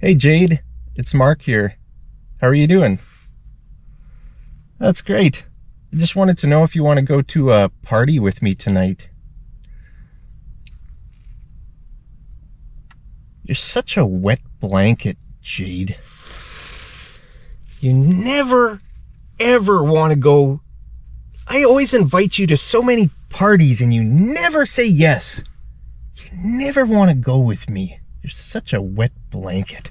Hey Jade, it's Mark here. How are you doing? That's great. I just wanted to know if you want to go to a party with me tonight. You're such a wet blanket, Jade. You never, ever want to go. I always invite you to so many parties and you never say yes. You never want to go with me. You're such a wet blanket.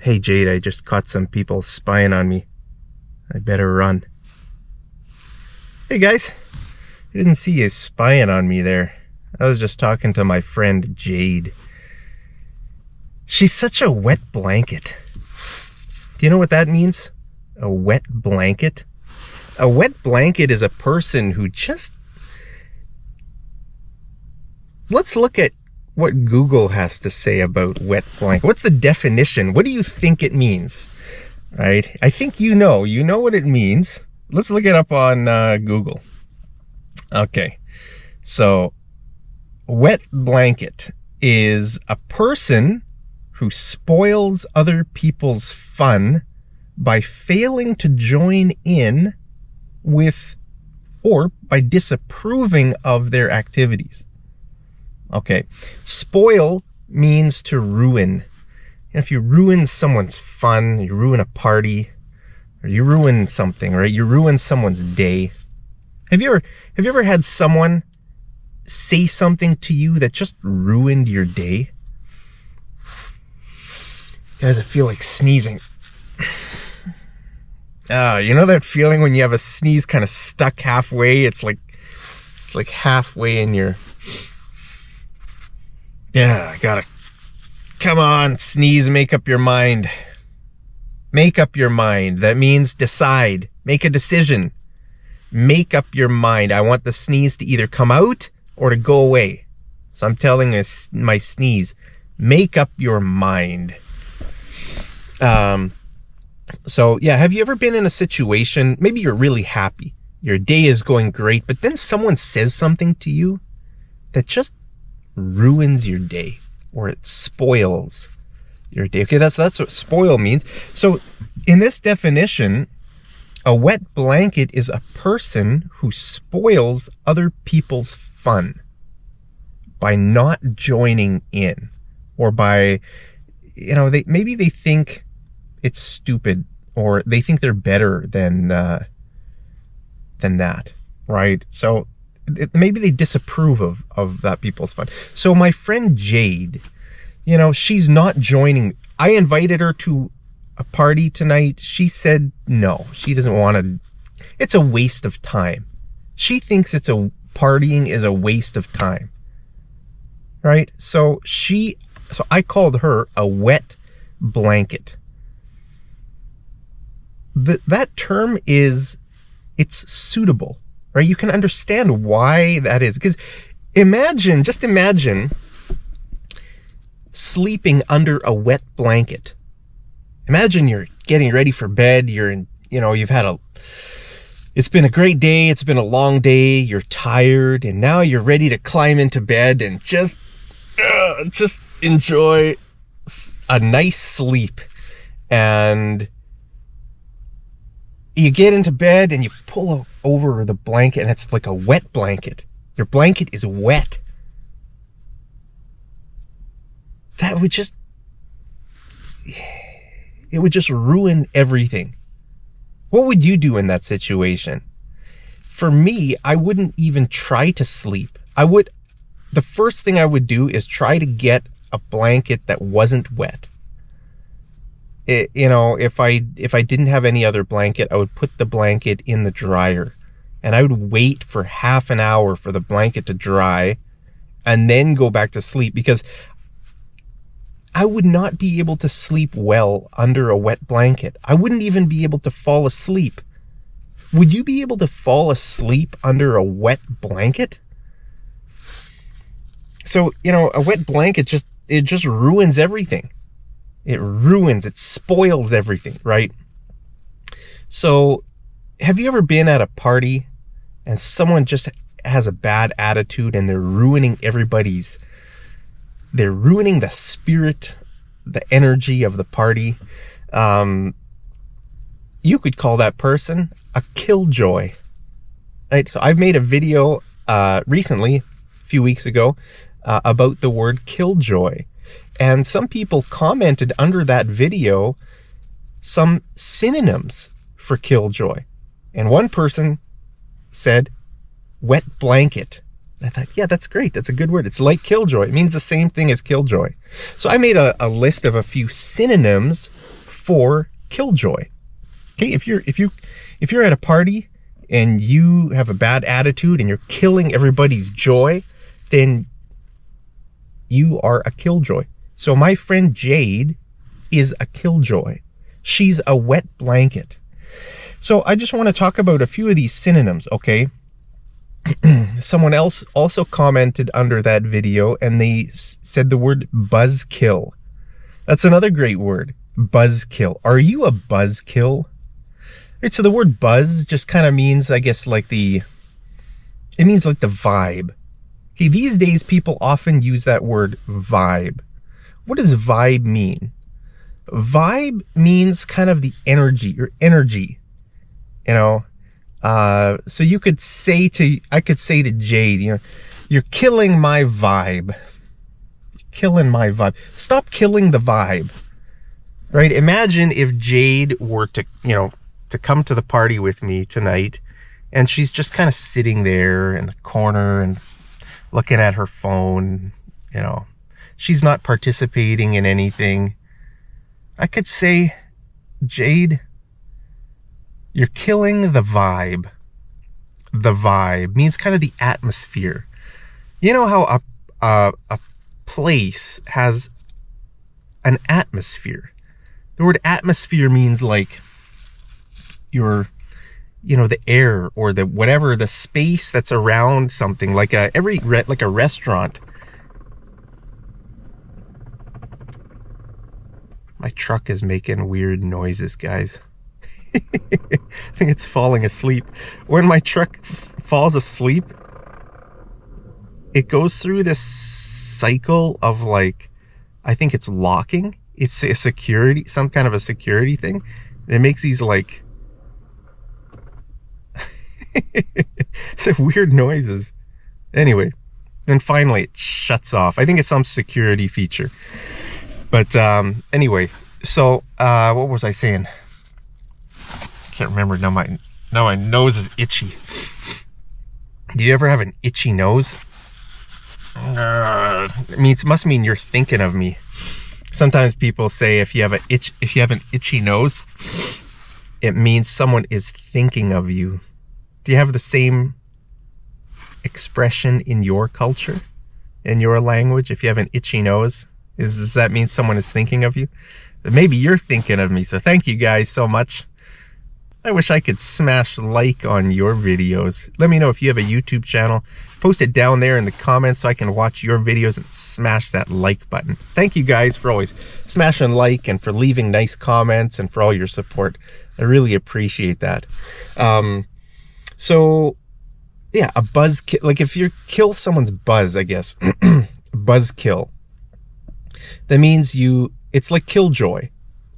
Hey Jade, I just caught some people spying on me. I better run. Hey guys, I didn't see you spying on me there. I was just talking to my friend Jade. She's such a wet blanket. Do you know what that means? A wet blanket? A wet blanket is a person who just... Let's look at what Google has to say about wet blanket. What's the definition? What do you think it means? Right? I think you know what it means. Let's look it up on Google. Okay. So, wet blanket is a person who spoils other people's fun by failing to join in with or by disapproving of their activities. Okay, spoil means to ruin. And if you ruin someone's fun, you ruin a party, or you ruin something, right? You ruin someone's day. Have you ever had someone say something to you that just ruined your day? Guys, I feel like sneezing. You know that feeling when you have a sneeze kind of stuck halfway? It's like halfway in your... Yeah, I gotta... Come on, sneeze, make up your mind. Make up your mind. That means decide. Make a decision. Make up your mind. I want the sneeze to either come out or to go away. So I'm telling my sneeze, make up your mind. So yeah, have you ever been in a situation, maybe you're really happy, your day is going great, but then someone says something to you that just ruins your day, or it spoils your day? Okay, that's what spoil means. So in this definition, a wet blanket is a person who spoils other people's fun by not joining in, or by, maybe they think it's stupid, or they think they're better than that, right? So maybe they disapprove of that people's fun. So my friend Jade, she's not joining. I invited her to a party tonight. She said no, she doesn't want to. It's a waste of time. She thinks partying is a waste of time, right? So I called her a wet blanket. That term it's suitable, right? You can understand why that is. Because just imagine sleeping under a wet blanket. Imagine you're getting ready for bed. It's been a great day. It's been a long day. You're tired, and now you're ready to climb into bed and just enjoy a nice sleep. And you get into bed and you pull over the blanket and it's like a wet blanket. Your blanket is wet. It would just ruin everything. What would you do in that situation? For me, I wouldn't even try to sleep. The first thing I would do is try to get a blanket that wasn't wet. If I didn't have any other blanket, I would put the blanket in the dryer, and I would wait for half an hour for the blanket to dry and then go back to sleep, because I would not be able to sleep well under a wet blanket. I wouldn't even be able to fall asleep. Would you be able to fall asleep under a wet blanket? So, a wet blanket just ruins everything. It spoils everything, right? So, have you ever been at a party and someone just has a bad attitude and they're ruining everybody's they're ruining the spirit, the energy of the party. You could call that person a killjoy, right? So I've made a video recently, a few weeks ago, about the word killjoy. And some people commented under that video some synonyms for killjoy. And one person said, wet blanket. And I thought, yeah, that's great. That's a good word. It's like killjoy. It means the same thing as killjoy. So I made a list of a few synonyms for killjoy. Okay, if you're at a party and you have a bad attitude and you're killing everybody's joy, then you are a killjoy. So my friend Jade is a killjoy. She's a wet blanket. So I just want to talk about a few of these synonyms, okay? Someone else also commented under that video and they said the word buzzkill. That's another great word, buzzkill. Are you a buzzkill? Right, so the word buzz just kind of means, I guess, it means like the vibe. Okay, these days people often use that word vibe. What does vibe mean? Vibe means kind of the energy, your energy, you know. So I could say to Jade, you're killing my vibe. Killing my vibe. Stop killing the vibe. Right? Imagine if Jade were to come to the party with me tonight, and she's just kind of sitting there in the corner and looking at her phone, She's not participating in anything. I could say, Jade, you're killing the vibe. The vibe means kind of the atmosphere. You know how a place has an atmosphere. The word atmosphere means like the air or the whatever, the space that's around something, like a restaurant. My truck is making weird noises, guys. I think it's falling asleep. When my truck falls asleep, it goes through this cycle of I think it's locking. It's a security, some kind of a security thing. And it makes these some weird noises. Anyway, then finally it shuts off. I think it's some security feature. But anyway, so what was I saying? Can't remember. Now my nose is itchy. Do you ever have an itchy nose? It must mean you're thinking of me. Sometimes people say if you have an itchy nose, it means someone is thinking of you. Do you have the same expression in your culture, in your language? If you have an itchy nose, does that mean someone is thinking of you? Maybe you're thinking of me. So thank you guys so much. I wish I could smash like on your videos. Let me know if you have a YouTube channel. Post it down there in the comments so I can watch your videos and smash that like button. Thank you guys for always smashing like and for leaving nice comments and for all your support. I really appreciate that. So yeah, a buzzkill. Like if you kill someone's buzz, I guess, buzzkill. That means it's like killjoy.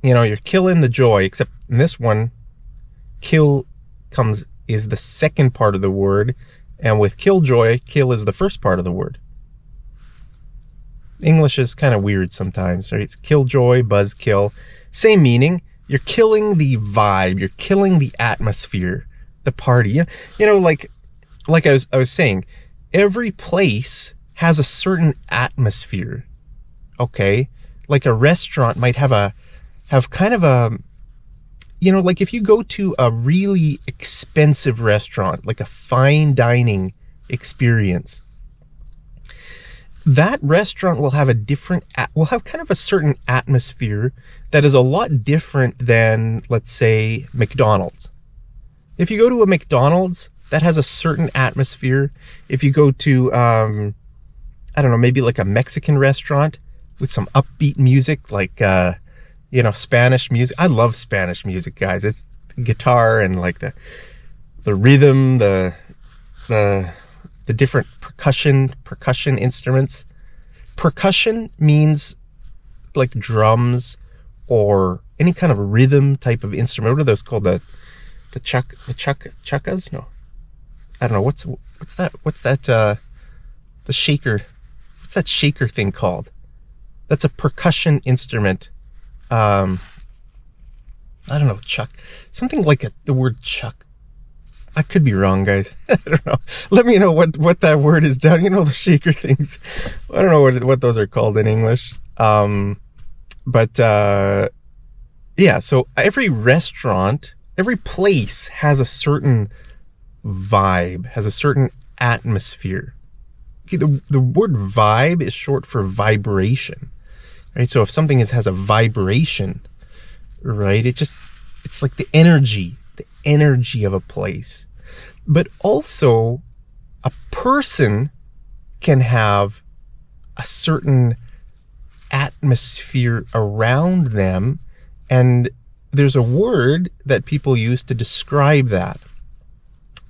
You're killing the joy, except in this one, kill is the second part of the word, and with killjoy, kill is the first part of the word. English is kind of weird sometimes, right? It's killjoy, buzzkill, same meaning. You're killing the vibe, you're killing the atmosphere, the party. Like I was saying, every place has a certain atmosphere. Okay, like a restaurant might have kind of a, like if you go to a really expensive restaurant, like a fine dining experience, that restaurant will have kind of a certain atmosphere that is a lot different than, let's say, McDonald's. If you go to a McDonald's, that has a certain atmosphere. If you go to, I don't know, maybe like a Mexican restaurant with some upbeat music, like, Spanish music. I love Spanish music, guys. It's guitar and like the rhythm, the different percussion instruments. Percussion means like drums or any kind of rhythm type of instrument. What are those called? The chuckas? No, I don't know. What's that? The shaker. What's that shaker thing called? That's a percussion instrument. I don't know. Something like the word chuck. I could be wrong, guys. I don't know. Let me know what that word is down. You know, the shaker things. I don't know what those are called in English. Yeah, so every restaurant, every place has a certain vibe, has a certain atmosphere. Okay, the word vibe is short for vibration, right? So if something has a vibration, right, it's like the energy of a place. But also a person can have a certain atmosphere around them, and there's a word that people use to describe that.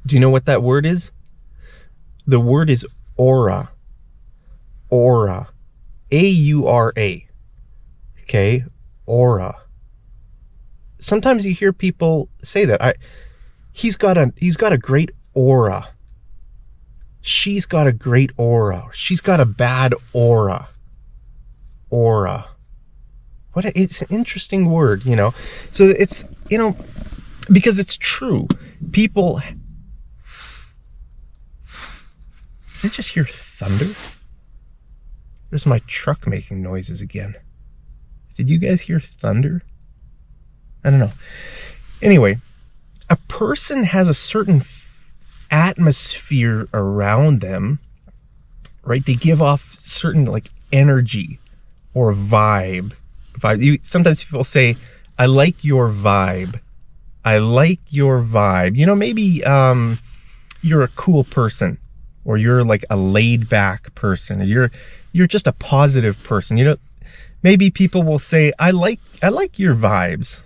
Do you know what that word is? The word is aura. Aura. A-U-R-A. Okay? Aura. Sometimes you hear people say that. He's got a great aura. She's got a great aura. She's got a bad aura. Aura. It's an interesting word, you know. So it's, you know, because it's true. People. Did I just hear thunder? There's my truck making noises again. Did you guys hear thunder? I don't know. Anyway, a person has a certain atmosphere around them, right? They give off certain like energy or vibe. Sometimes people say, I like your vibe. I like your vibe. You know, maybe you're a cool person, or you're like a laid back person, or you're just a positive person. You know, maybe people will say, I like your vibes.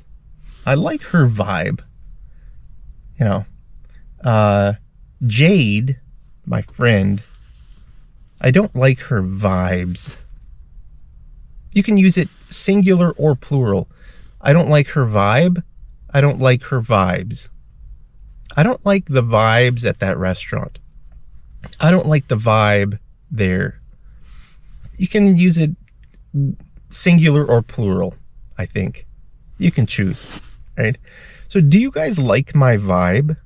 I like her vibe. You know, Jade, my friend, I don't like her vibes. You can use it singular or plural. I don't like her vibe. I don't like her vibes. I don't like the vibes at that restaurant. I don't like the vibe there. You can use it singular or plural, I think. You can choose, right? So do you guys like my vibe?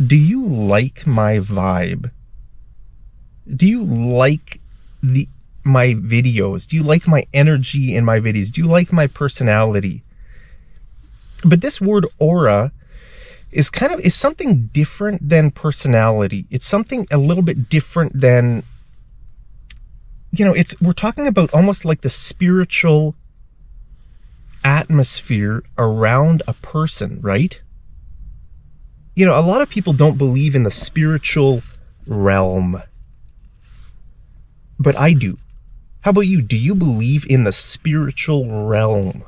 Do you like my vibe? Do you like my videos? Do you like my energy in my videos? Do you like my personality? But this word aura is something different than personality. It's something a little bit different than, you know, we're talking about almost like the spiritual atmosphere around a person, right? You know, a lot of people don't believe in the spiritual realm, but I do. How about you? Do you believe in the spiritual realm?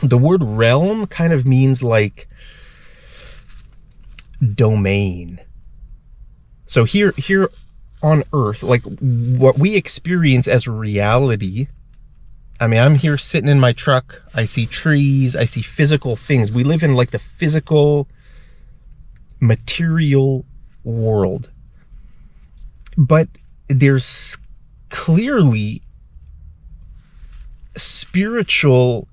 The word realm kind of means like domain. So here on earth, like what we experience as reality, I mean, I'm here sitting in my truck, I see trees, I see physical things. We live in like the physical, material world. But there's clearly spiritual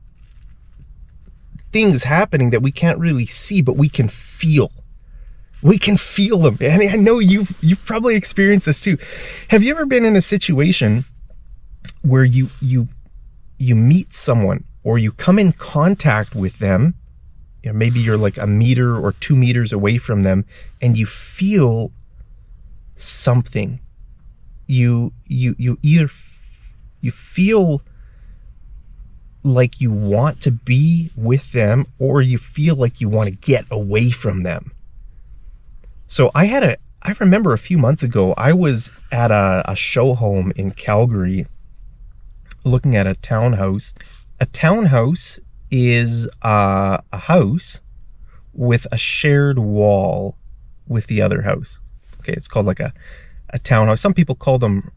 things happening that we can't really see, but we can feel. We can feel them. And I know you've probably experienced this too. Have you ever been in a situation where you meet someone or you come in contact with them, you know, maybe you're like a meter or 2 meters away from them, and you feel something. You feel like you want to be with them, or you feel like you want to get away from them. So I remember a few months ago, I was at a show home in Calgary looking at a townhouse. A townhouse is a house with a shared wall with the other house. Okay, it's called like a townhouse. Some people call them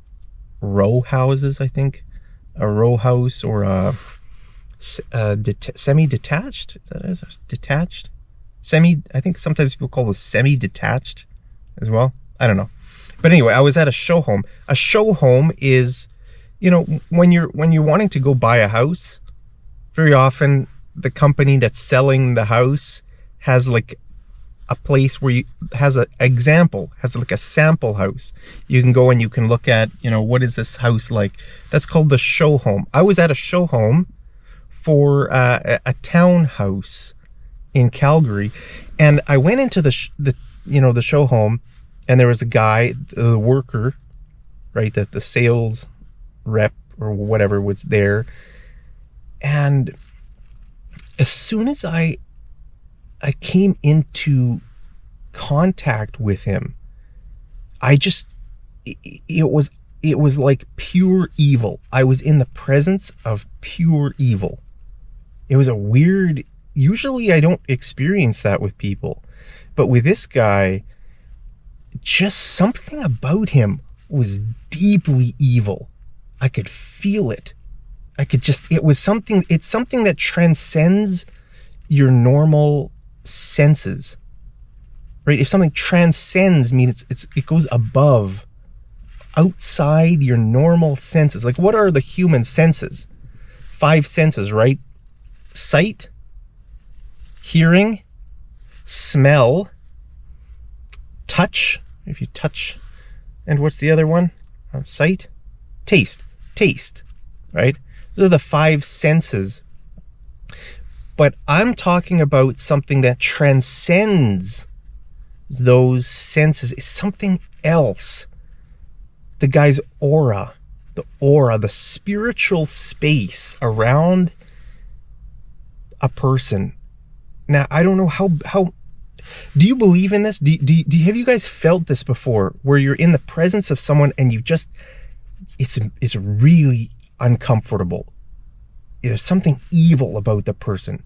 row houses, I think. A row house or a semi-detached. Is that it? Detached? I think sometimes people call those semi-detached as well. I don't know. But anyway, I was at a show home. A show home is, you know, when you're wanting to go buy a house, very often the company that's selling the house has like a place where has like a sample house. You can go and you can look at, you know, what is this house like? That's called the show home. I was at a show home for a townhouse in Calgary, and I went into the show home, and there was a guy, the worker, right, that the sales rep or whatever was there, and as soon as I came into contact with him, it was like pure evil. I was in the presence of pure evil. It was a weird, usually I don't experience that with people, but with this guy, just something about him was deeply evil. I could feel it. It's something that transcends your normal senses, right? If something transcends, means it goes above, outside your normal senses. Like, what are the human senses? 5 senses, right? Sight, hearing, smell, touch, if you touch, and what's the other one? Sight, taste, right? Those are the 5 senses. But I'm talking about something that transcends those senses. It's something else. The guy's aura, the spiritual space around a person. Now, I don't know how do you believe in this? Have you guys felt this before, where you're in the presence of someone and it's really uncomfortable? There's something evil about the person,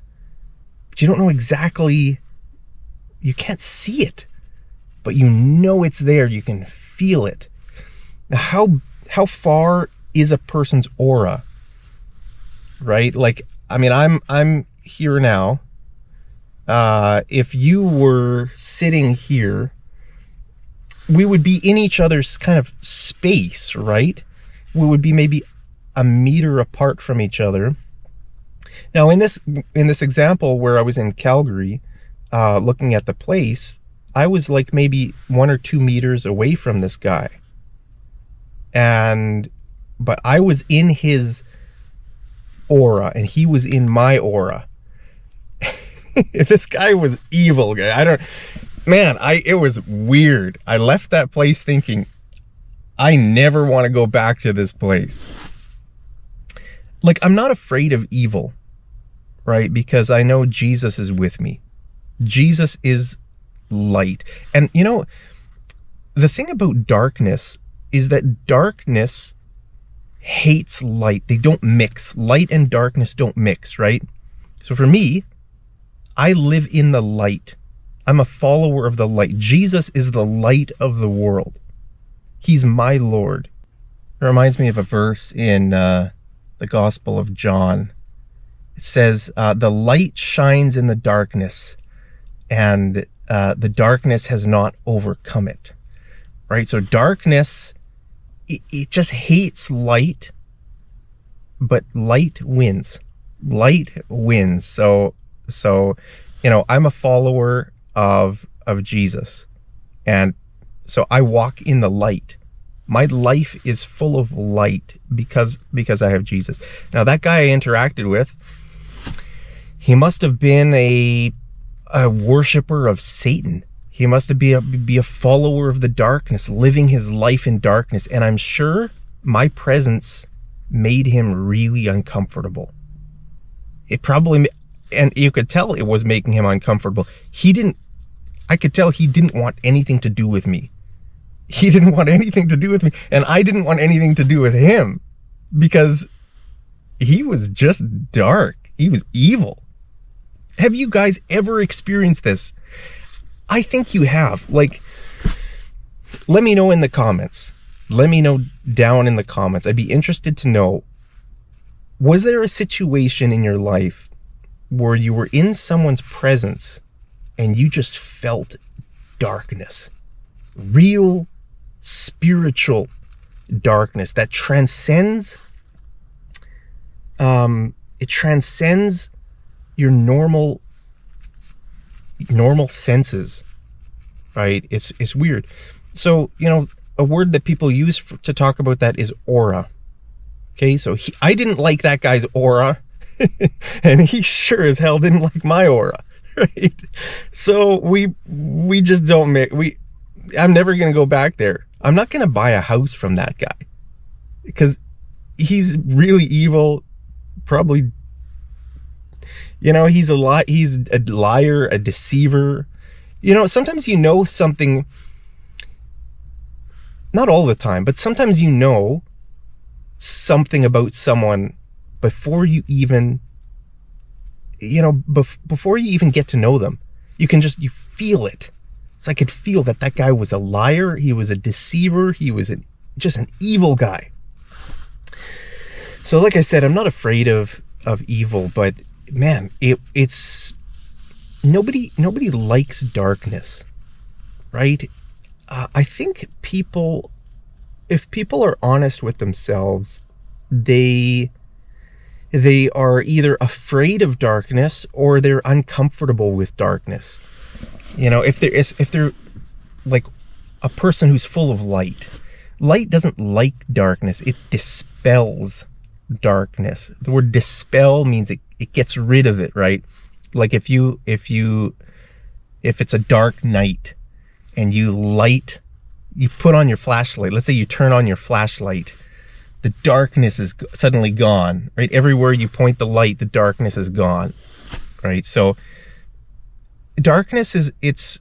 but you don't know exactly, you can't see it, but you know it's there, you can feel it. Now, how far is a person's aura, right? Like, I mean, I'm here now. If you were sitting here, we would be in each other's kind of space, right? We would be maybe a meter apart from each other. Now, in this example where I was in Calgary, looking at the place, I was like maybe 1 or 2 meters away from this guy. But I was in his aura and he was in my aura. This guy was evil, guy. It was weird. I left that place thinking, I never want to go back to this place. Like, I'm not afraid of evil, right? Because I know Jesus is with me. Jesus is light. And you know, the thing about darkness is that darkness hates light. They don't mix. Light and darkness don't mix, right? So for me, I live in the light. I'm a follower of the light. Jesus is the light of the world. He's my Lord. It reminds me of a verse in the Gospel of John. It says, the light shines in the darkness, and the darkness has not overcome it. Right? So darkness, it just hates light, but light wins. Light wins. So, you know, I'm a follower of Jesus. And so I walk in the light. My life is full of light because I have Jesus. Now, that guy I interacted with, he must have been a worshiper of Satan. He must be a follower of the darkness, living his life in darkness. And I'm sure my presence made him really uncomfortable. It probably, and you could tell it was making him uncomfortable. I could tell he didn't want anything to do with me. He didn't want anything to do with me, and I didn't want anything to do with him, because he was just dark. He was evil. Have you guys ever experienced this? I think you have. Like, let me know in the comments. Let me know down in the comments. I'd be interested to know, was there a situation in your life where you were in someone's presence and you just felt darkness, real spiritual darkness that transcends it transcends your normal senses, right? It's weird. So, you know, a word that people use to talk about that is aura. Okay, so I didn't like that guy's aura, and he sure as hell didn't like my aura, right? So we just don't make, I'm never going to go back there. I'm not going to buy a house from that guy because he's really evil. Probably, you know, he's a liar, a deceiver. You know, sometimes you know something, not all the time, but sometimes you know something about someone before you even, you know, before you even get to know them. You feel it. So I could feel that guy was a liar. He was a deceiver. He was just an evil guy. So like I said, I'm not afraid of evil, but man, it's nobody likes darkness, right? I think if people are honest with themselves, they are either afraid of darkness or they're uncomfortable with darkness. You know, if they're like a person who's full of light doesn't like darkness. It dispels darkness. The word dispel means it gets rid of it, right? Like if it's a dark night and you put on your flashlight, let's say you turn on your flashlight, the darkness is suddenly gone, right? Everywhere you point the light, the darkness is gone, right? So darkness it's,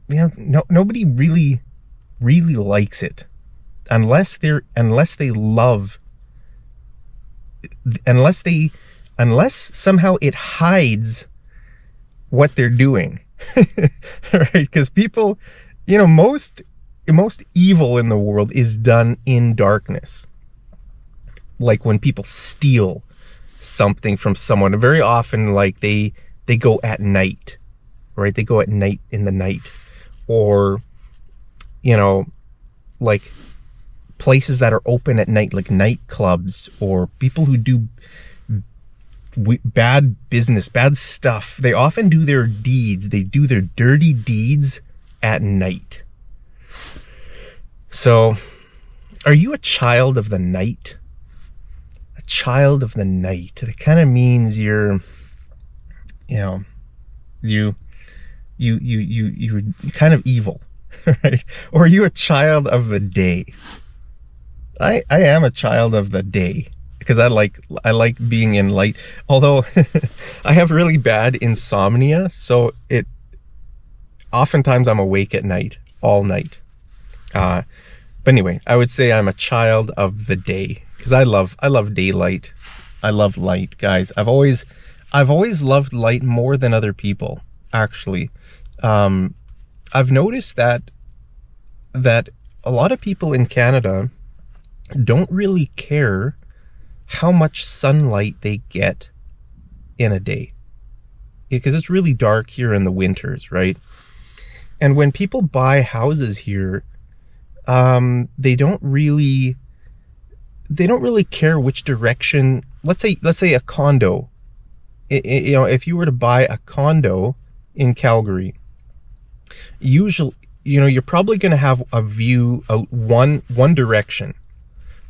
you know, nobody really likes it unless somehow it hides what they're doing. Right? Because people, you know, most evil in the world is done in darkness. Like when people steal something from someone, very often like they go at night, right? They go at night, in the night, or, you know, like places that are open at night, like nightclubs, or people who do bad business, bad stuff. They often do their deeds. They do their dirty deeds at night. So, are you a child of the night? A child of the night. That kind of means you're, you know, you're kind of evil, right? Or are you a child of the day? I am a child of the day because I like being in light. Although I have really bad insomnia, so oftentimes I'm awake at night, all night. But anyway, I would say I'm a child of the day because I love daylight. I love light, guys. I've always loved light more than other people, actually. I've noticed that a lot of people in Canada don't really care how much sunlight they get in a day, because it's really dark here in the winters, right? And when people buy houses here, they don't really care which direction. Let's say a condo. You know, if you were to buy a condo in Calgary, usually, you know, you're probably going to have a view out one direction.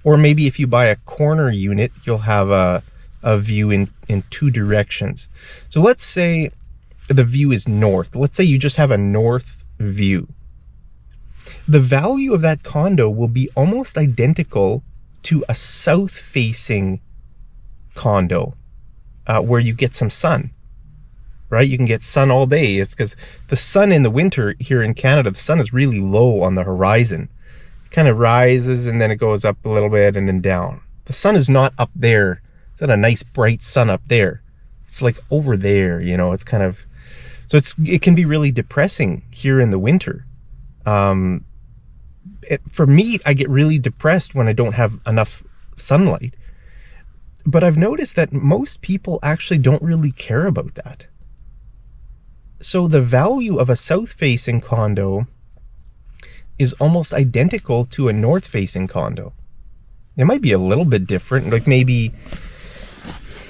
Or maybe if you buy a corner unit, you'll have a view in two directions. So let's say the view is north. Let's say you just have a north view. The value of that condo will be almost identical to a south-facing condo where you get some sun, right? You can get sun all day. It's because the sun in the winter here in Canada, the sun is really low on the horizon. Kind of rises and then it goes up a little bit and then down. The sun is not up there. It's not a nice bright sun up there. It's like over there, you know. It's kind of, so it can be really depressing here in the winter. For me, I get really depressed when I don't have enough sunlight. But I've noticed that most people actually don't really care about that. So the value of a south-facing condo is almost identical to a north-facing condo. It might be a little bit different, like maybe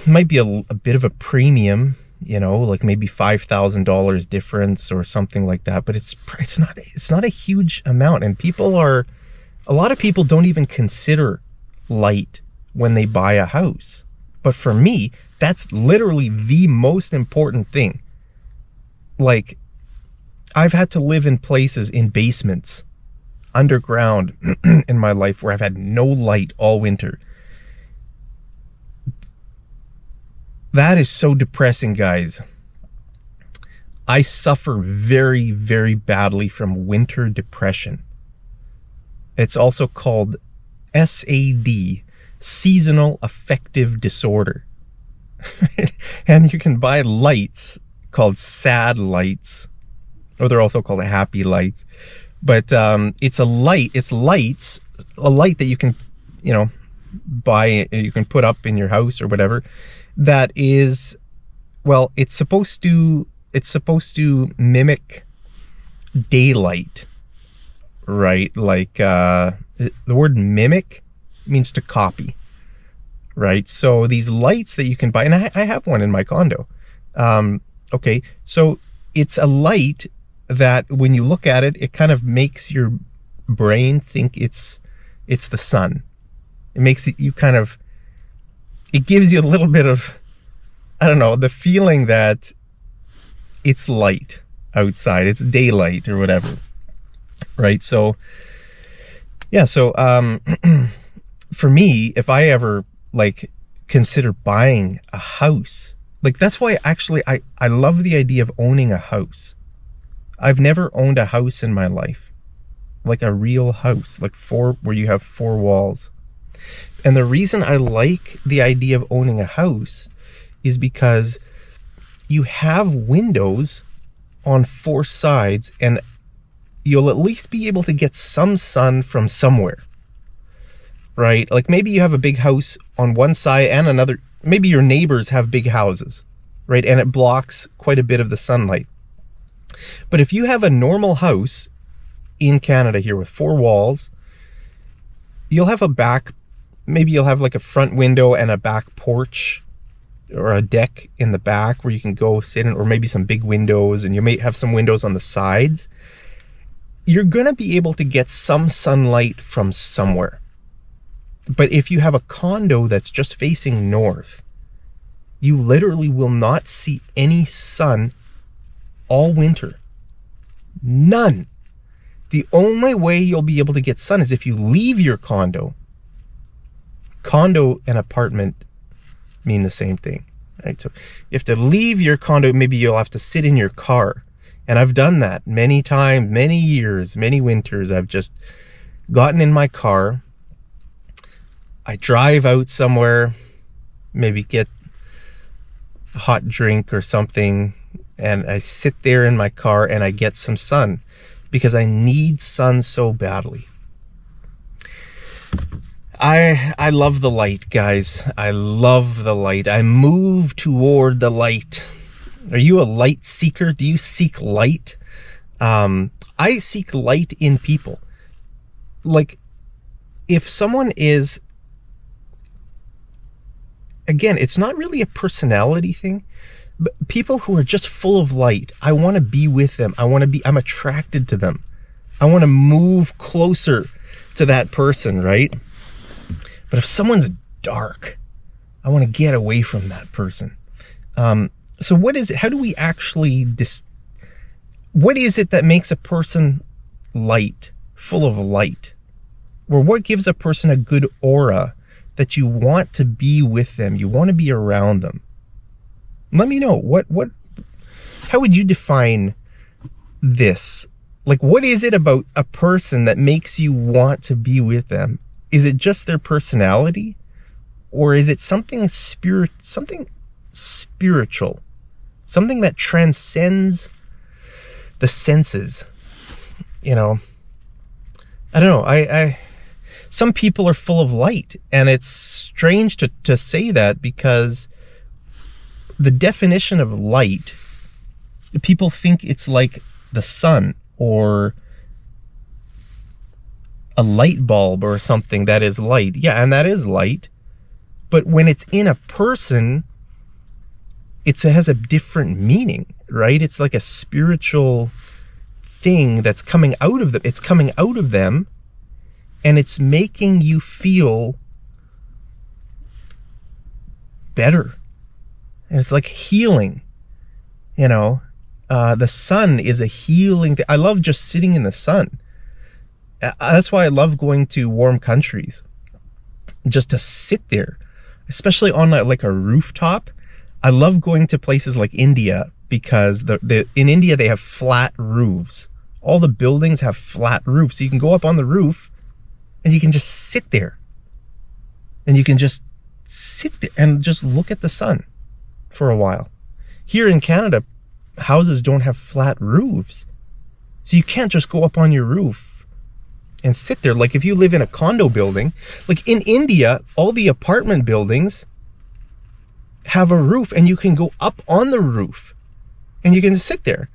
might be a bit of a premium, you know, like maybe $5,000 difference or something like that, but it's not a huge amount. And a lot of people don't even consider light when they buy a house. But for me, that's literally the most important thing. Like, I've had to live in places, in basements, underground in my life where I've had no light all winter. That is so depressing, guys. I suffer very, very badly from winter depression. It's also called SAD, seasonal affective disorder. And you can buy lights called sad lights, or they're also called happy lights. But it's a light that you can, you know, buy, you can put up in your house or whatever. That is, well, it's supposed to mimic daylight, right? Like the word mimic means to copy, right? So these lights that you can buy, and I have one in my condo. Okay, so it's a light that when you look at it, it kind of makes your brain think it's the sun. It makes it, it gives you a little bit of, I don't know, the feeling that it's light outside, it's daylight or whatever, right? So, yeah, so for me, if I ever like consider buying a house, like that's why actually I love the idea of owning a house. I've never owned a house in my life, like a real house, like where you have 4 walls. And the reason I like the idea of owning a house is because you have windows on 4 sides and you'll at least be able to get some sun from somewhere, right? Like maybe you have a big house on one side and another, maybe your neighbors have big houses, right? And it blocks quite a bit of the sunlight. But if you have a normal house in Canada here with 4 walls, you'll have maybe you'll have like a front window and a back porch or a deck in the back where you can go sit in, or maybe some big windows, and you may have some windows on the sides. You're going to be able to get some sunlight from somewhere. But if you have a condo that's just facing north, you literally will not see any sun all winter. None. The only way you'll be able to get sun is if you leave your condo. Condo and apartment mean the same thing, right? So you have to leave your condo. Maybe you'll have to sit in your car. And I've done that many times, many years, many winters. I've just gotten in my car. I drive out somewhere, maybe get a hot drink or something, and I sit there in my car and I get some sun because I need sun so badly. I love the light, guys. I love the light. I move toward the light. Are you a light seeker? Do you seek light? I seek light in people. Like, if someone is, again, it's not really a personality thing, but people who are just full of light, I want to be with them. I'm attracted to them. I want to move closer to that person, right? But if someone's dark, I want to get away from that person. So what is it? How do we actually, what is it that makes a person light, full of light? Or what gives a person a good aura that you want to be with them? You want to be around them? Let me know. How would you define this? Like, what is it about a person that makes you want to be with them? Is it just their personality? Or is it something spiritual? Something that transcends the senses, you know? I don't know. Some people are full of light, and it's strange to say that, because the definition of light, people think it's like the sun or a light bulb or something that is light. Yeah, and that is light. But when it's in a person, it has a different meaning, right? It's like a spiritual thing that's coming out of them. It's coming out of them, and it's making you feel better. And it's like healing, you know. The sun is a healing thing. I love just sitting in the sun. That's why I love going to warm countries, just to sit there, especially on like a rooftop. I love going to places like India, because in India they have flat roofs. All the buildings have flat roofs. So you can go up on the roof and you can just sit there. And you can just sit there and just look at the sun for a while. Here in Canada, houses don't have flat roofs. So you can't just go up on your roof and sit there. Like if you live in a condo building, like in India, all the apartment buildings have a roof, and you can go up on the roof and you can sit there.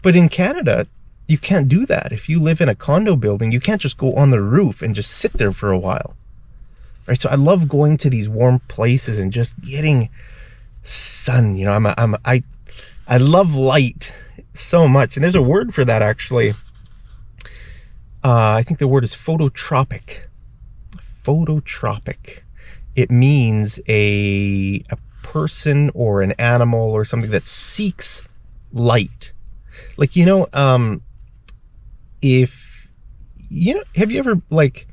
But in Canada, you can't do that. If you live in a condo building, you can't just go on the roof and just sit there for a while. Right? So I love going to these warm places and just getting sun. You know, I love light so much. And there's a word for that, actually. I think the word is phototropic. Phototropic. It means a person or an animal or something that seeks light. Like, you know, if, you know, have you ever like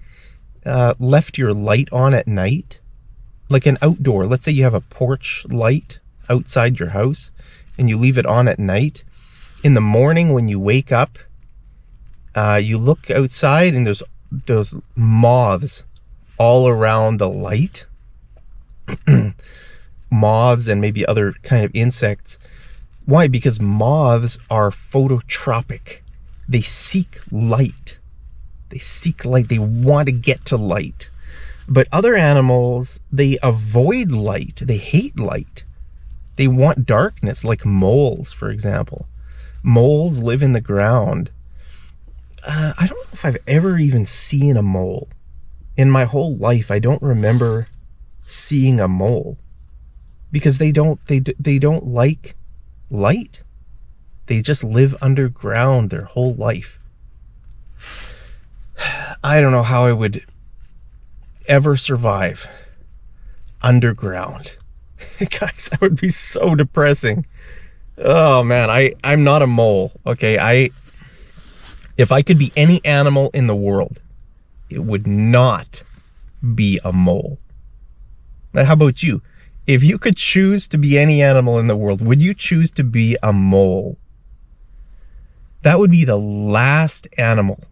left your light on at night? Like an outdoor, let's say you have a porch light outside your house and you leave it on at night. In the morning when you wake up, you look outside and there's those moths all around the light. Moths and maybe other kind of insects. Why? Because moths are phototropic. They seek light. They seek light. They want to get to light. But other animals, they avoid light. They hate light. They want darkness, like moles, for example. Moles live in the ground. I don't know if I've ever even seen a mole. In my whole life, I don't remember seeing a mole, because they don't like light. They just live underground their whole life. I don't know how I would ever survive underground. Guys, that would be so depressing. Oh man, I'm not a mole. Okay, if I could be any animal in the world, it would not be a mole. Now, how about you? If you could choose to be any animal in the world, would you choose to be a mole? That would be the last animal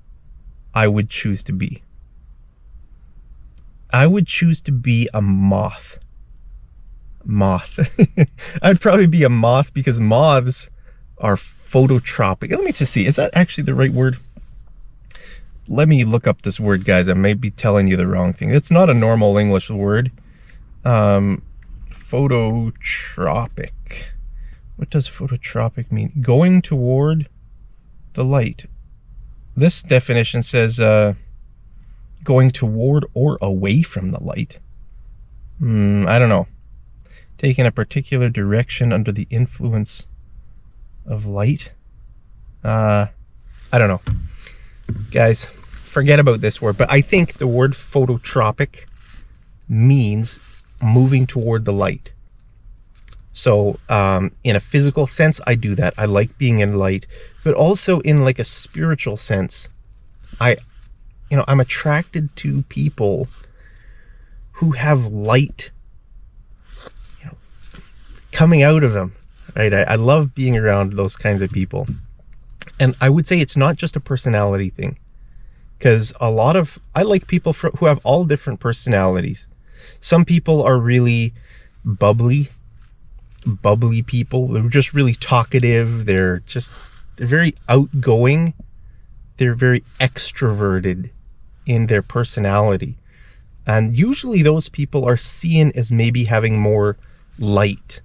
I would choose to be. I would choose to be a moth. Moth. I'd probably be a moth, because moths are phototropic. Let me just see. Is that actually the right word? Let me look up this word, guys. I may be telling you the wrong thing. It's not a normal English word. Phototropic. What does phototropic mean? Going toward the light. This definition says going toward or away from the light. I don't know. Taking a particular direction under the influence of light. I don't know. Guys, forget about this word. But I think the word phototropic means moving toward the light. So in a physical sense, I do that. I like being in light. But also in like a spiritual sense, I'm attracted to people who have light, coming out of them, right? I love being around those kinds of people. And I would say it's not just a personality thing, because I like people who have all different personalities. Some people are really bubbly people. They're just really talkative. They're very outgoing. They're very extroverted. in their personality. And usually those people are seen as maybe having more light.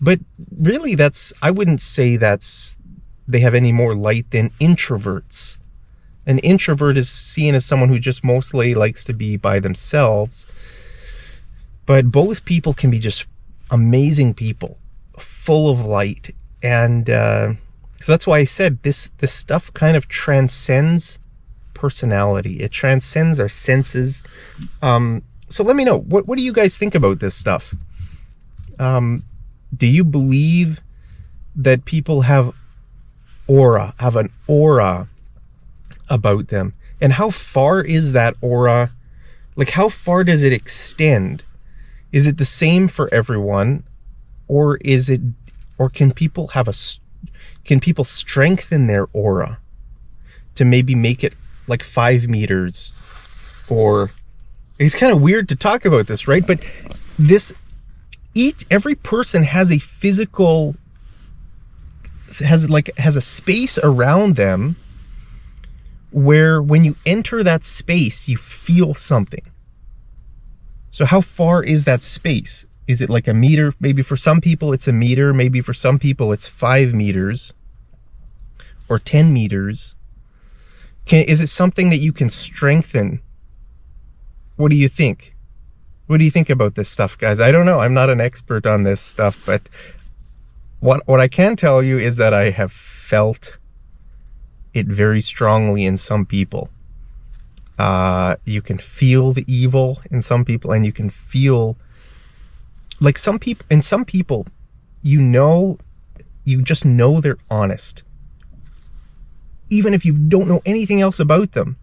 But really I wouldn't say they have any more light than introverts. An introvert is seen as someone who just mostly likes to be by themselves. But both people can be just amazing people, full of light. And so that's why I said this stuff kind of transcends personality. It transcends our senses. So let me know, what do you guys think about this stuff? Do you believe that people have an aura about them? And how far is that aura? Like, how far does it extend? Is it the same for everyone? Or can people strengthen their aura to maybe make it like 5 meters? Or it's kind of weird to talk about this, right? But every person has a physical, has a space around them where when you enter that space, you feel something. So how far is that space? Is it like a meter? Maybe for some people it's a meter. Maybe for some people it's 5 meters or 10 meters. Is it something that you can strengthen? What do you think? What do you think about this stuff, guys? I don't know. I'm not an expert on this stuff, but what I can tell you is that I have felt it very strongly in some people. You can feel the evil in some people, and you can feel like some people, you just know they're honest. Even if you don't know anything else about them,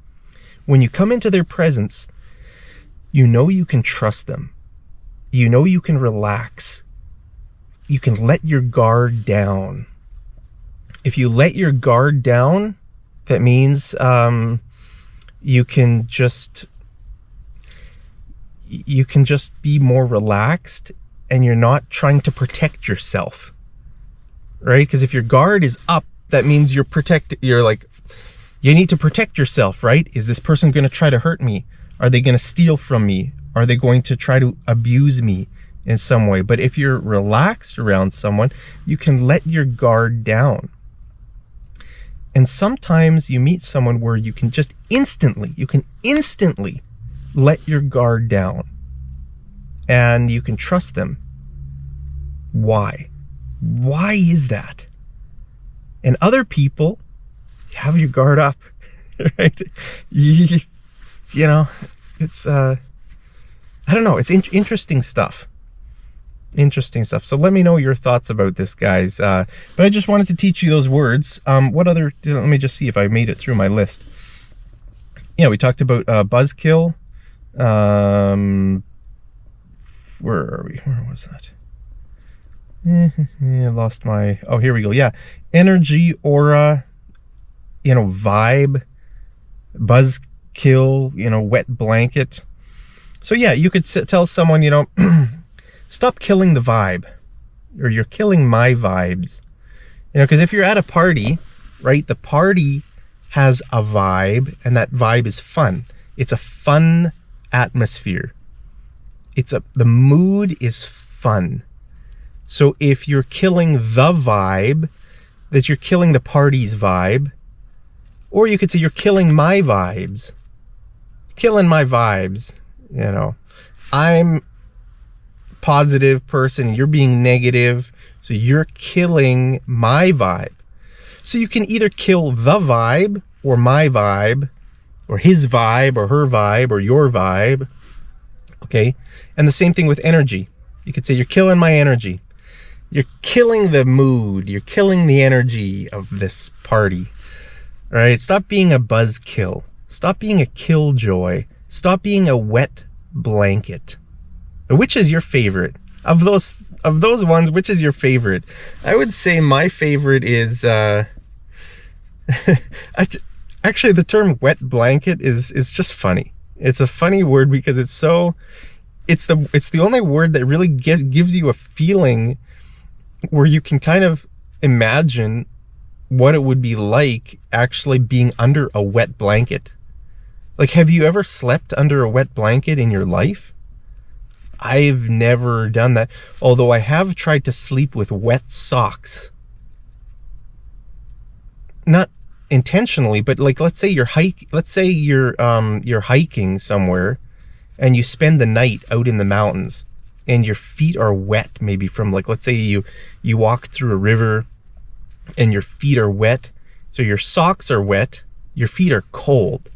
when you come into their presence, you know you can trust them. You know you can relax. You can let your guard down. If you let your guard down, that means you can just be more relaxed, and you're not trying to protect yourself, right? Because if your guard is up, that means you need to protect yourself, right? Is this person going to try to hurt me? Are they going to steal from me? Are they going to try to abuse me in some way? But if you're relaxed around someone, you can let your guard down. And sometimes you meet someone where you can instantly let your guard down, and you can trust them. Why? Why is that? And other people, you have your guard up, right? You know, it's, I don't know. It's interesting stuff. Interesting stuff. So let me know your thoughts about this, guys. But I just wanted to teach you those words. What other, let me just see if I made it through my list. Yeah, we talked about buzzkill. Where are we? Where was that? I lost my, oh, here we go. Yeah. Energy, aura, vibe, buzzkill, wet blanket. So yeah, you could tell someone, stop killing the vibe, or you're killing my vibes. Because if you're at a party, right, the party has a vibe, and that vibe is fun. It's a fun atmosphere. The mood is fun. So if you're killing the vibe, that you're killing the party's vibe. Or you could say you're killing my vibes. Killing my vibes, I'm positive person, you're being negative, so you're killing my vibe. So you can either kill the vibe, or my vibe, or his vibe, or her vibe, or your vibe. Okay? And the same thing with energy. You could say you're killing my energy. You're killing the mood. You're killing the energy of this party. All right? Stop being a buzzkill. Stop being a killjoy. Stop being a wet blanket. Which is your favorite? Of those ones, which is your favorite? I would say my favorite is actually the term wet blanket is just funny. It's a funny word because it's the only word that really gives you a feeling where you can kind of imagine what it would be like actually being under a wet blanket. Like, have you ever slept under a wet blanket in your life? I've never done that, although I have tried to sleep with wet socks. Not intentionally, but like, let's say you're hiking somewhere and you spend the night out in the mountains and your feet are wet, maybe from, like, let's say you walk through a river and your feet are wet. So your socks are wet, your feet are cold,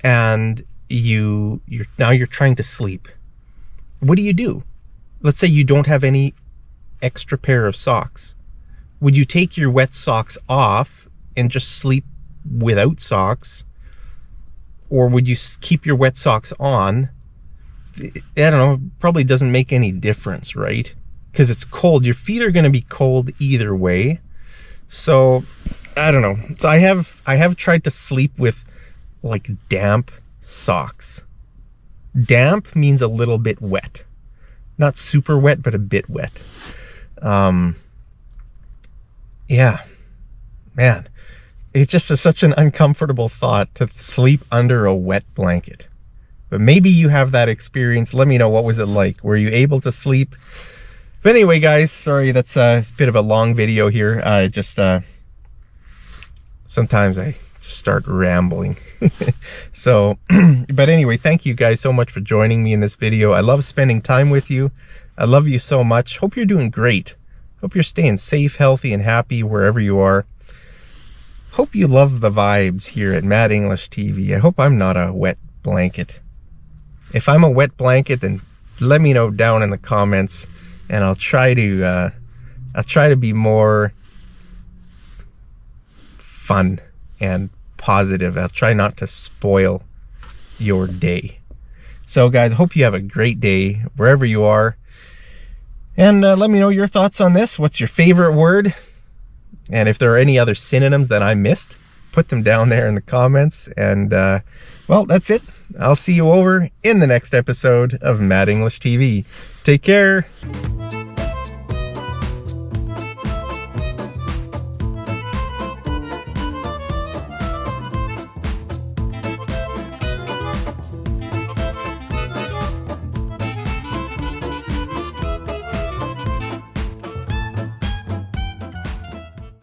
and you're trying to sleep. What do? Let's say you don't have any extra pair of socks. Would you take your wet socks off and just sleep without socks? Or would you keep your wet socks on? I don't know, probably doesn't make any difference, right? Because it's cold. Your feet are going to be cold either way. So, I don't know. So I have tried to sleep with, like, damp socks. Damp means a little bit wet. Not super wet, but a bit wet. Yeah, man, it's just such an uncomfortable thought to sleep under a wet blanket. But maybe you have that experience. Let me know, what was it like? Were you able to sleep? But anyway, guys, sorry, that's a bit of a long video here. Sometimes I just start rambling. So, but anyway, thank you guys so much for joining me in this video. I love spending time with you. I love you so much. Hope you're doing great. Hope you're staying safe, healthy, and happy wherever you are. Hope you love the vibes here at Mad English TV. I hope I'm not a wet blanket. If I'm a wet blanket, then let me know down in the comments, and I'll try to be more fun and positive. I'll try not to spoil your day. So guys, I hope you have a great day wherever you are. And let me know your thoughts on this. What's your favorite word? And if there are any other synonyms that I missed, put them down there in the comments. And well, that's it. I'll see you over in the next episode of Mad English TV. Take care.